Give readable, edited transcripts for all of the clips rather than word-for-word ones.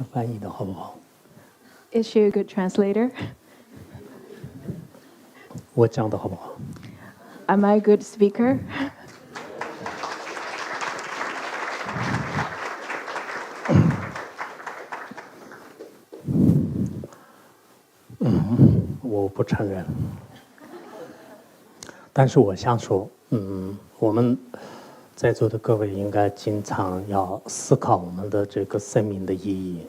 她翻译的好不好？ Is she a good translator? 我讲的好不好？ Am I a good speaker? 我不承认。但是我想说，我们在座的各位应该经常要思考我们的这个生命的意义。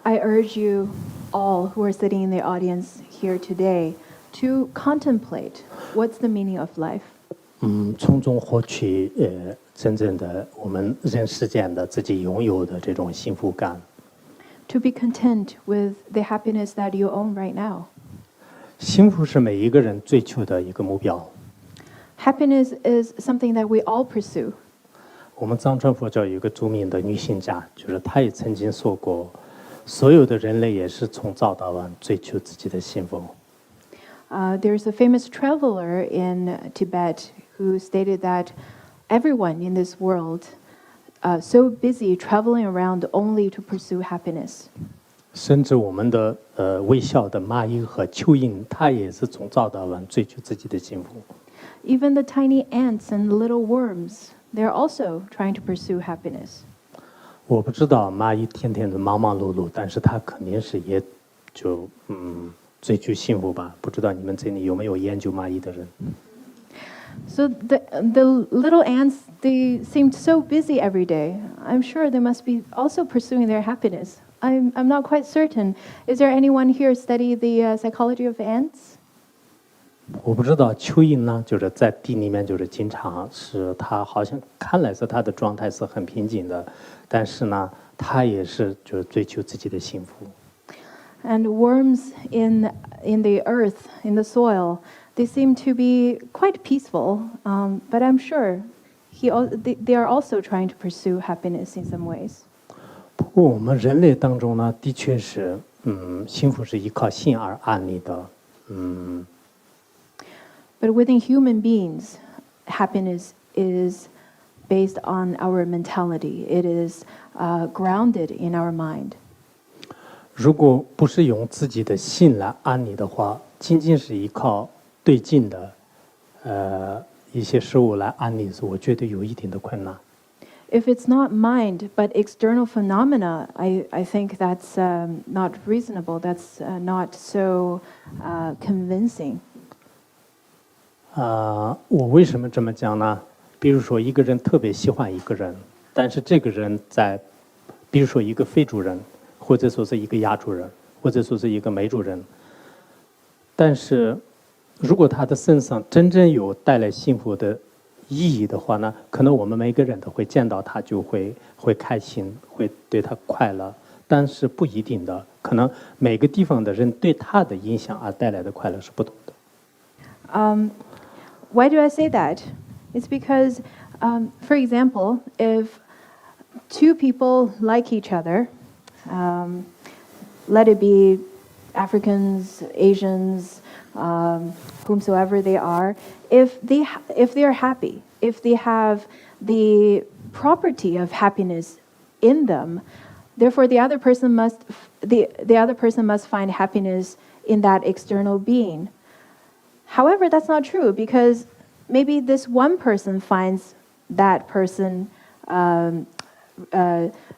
I urge you all who are sitting in the audience here today to contemplate what's the meaning of life. 从中获取真正的我们人世间的自己拥有的这种幸福感。To be content with the happiness that you own right now. 幸福是每一个人追求的一个目标。Happiness is something that we all pursue. 我们藏传佛教有一个著名的女性家，就是她也曾经说过，所有的人类也是从早到晚追求自己的幸福。There's a famous traveler in Tibet who stated that everyone in this world so busy traveling around only to pursue happiness. 甚至我们的微笑的蚂蚁和蚯蚓，它也是从早到晚追求自己的幸福。Even the tiny ants and little worms, they're also trying to pursue happiness. 我不知道蚂蚁天天的忙忙碌碌，但是它肯定是也就追求幸福吧。不知道你们这里有没有研究蚂蚁的人？ So the little ants, they seemed so busy every day. I'm sure they must be also pursuing their happiness. I'm not quite certain. Is there anyone here study the psychology of ants? 我不知道蚯蚓呢，就是在地里面，就是经常是它好像看来是它的状态是很平静的，但是呢，它也是就是追求自己的幸福。And worms in the earth, in the soil, they seem to be quite peaceful. But I'm sure they are also trying to pursue happiness in some ways. 不过我们人类当中呢，的确是，幸福是依靠心而安立的，But within human beings, happiness is based on our mentality. It is grounded in our mind. 如果不是用自己的心来安立的话，仅仅是依靠对境的一些事物来安立，我觉得有一定的困难。If it's not mind, but external phenomena, I think that's not reasonable. That's not so convincing. 我为什么这么讲呢？比如说，一个人特别喜欢一个人，但是这个人在，比如说一个非洲人，或者说是一个亚洲人，或者说是一个美洲人，但是如果他的身上真正有带来幸福的意义的话呢，可能我们每个人都会见到他就会开心，会对他快乐，但是不一定的，可能每个地方的人对他的影响而带来的快乐是不同的。Why do I say that? It's because, for example, if two people like each other, let it be Africans, Asians, whomsoever they are, if they are happy, if they have the property of happiness in them, therefore the other person must find happiness in that external being. However, that's not true because maybe this one person finds that person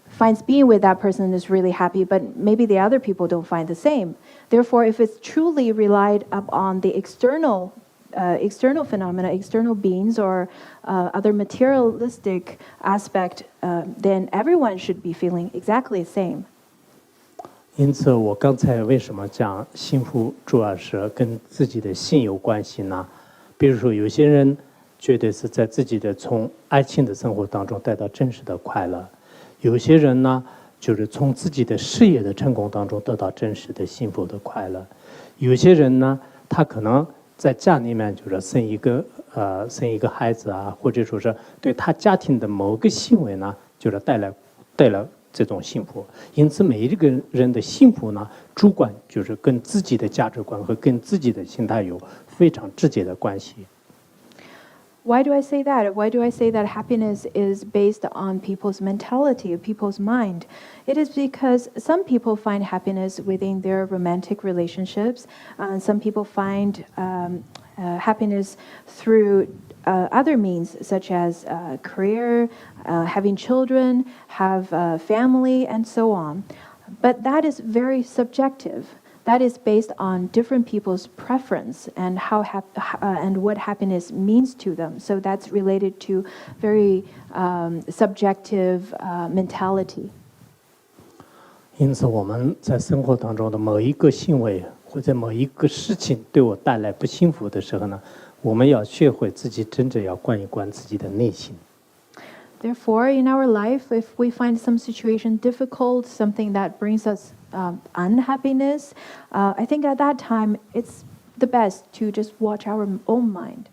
finds being with that person is really happy, but maybe the other people don't find the same. Therefore, if it's truly relied upon the external phenomena, external beings, or other materialistic aspect, then everyone should be feeling exactly the same. 因此，我刚才为什么讲幸福主要是跟自己的心有关系呢？比如说，有些人觉得是在自己的从爱情的生活当中得到真实的快乐，有些人呢，就是从自己的事业的成功当中得到真实的幸福的快乐，有些人呢，他可能在家里面就是生一个孩子啊，或者说是对他家庭的某个行为呢，就是带来这种幸福。因此，每一个人的幸福呢，主观就是跟自己的价值观和跟自己的心态有非常直接的关系。Why do I say that? Why do I say that happiness is based on people's mentality, people's mind? It is because some people find happiness within their romantic relationships. Some people find happiness through other means, such as career, having children, have family, and so on. But that is very subjective. That is based on different people's preference and and what happiness means to them. So that's related to very subjective mentality. 因此，我们在生活当中的某一个行为或者某一个事情对我带来不幸福的时候呢，我们要学会自己真正要关一关自己的内心。Therefore, in our life, if we find some situation difficult, something that brings us unhappiness, I think at that time it's the best to just watch our own mind.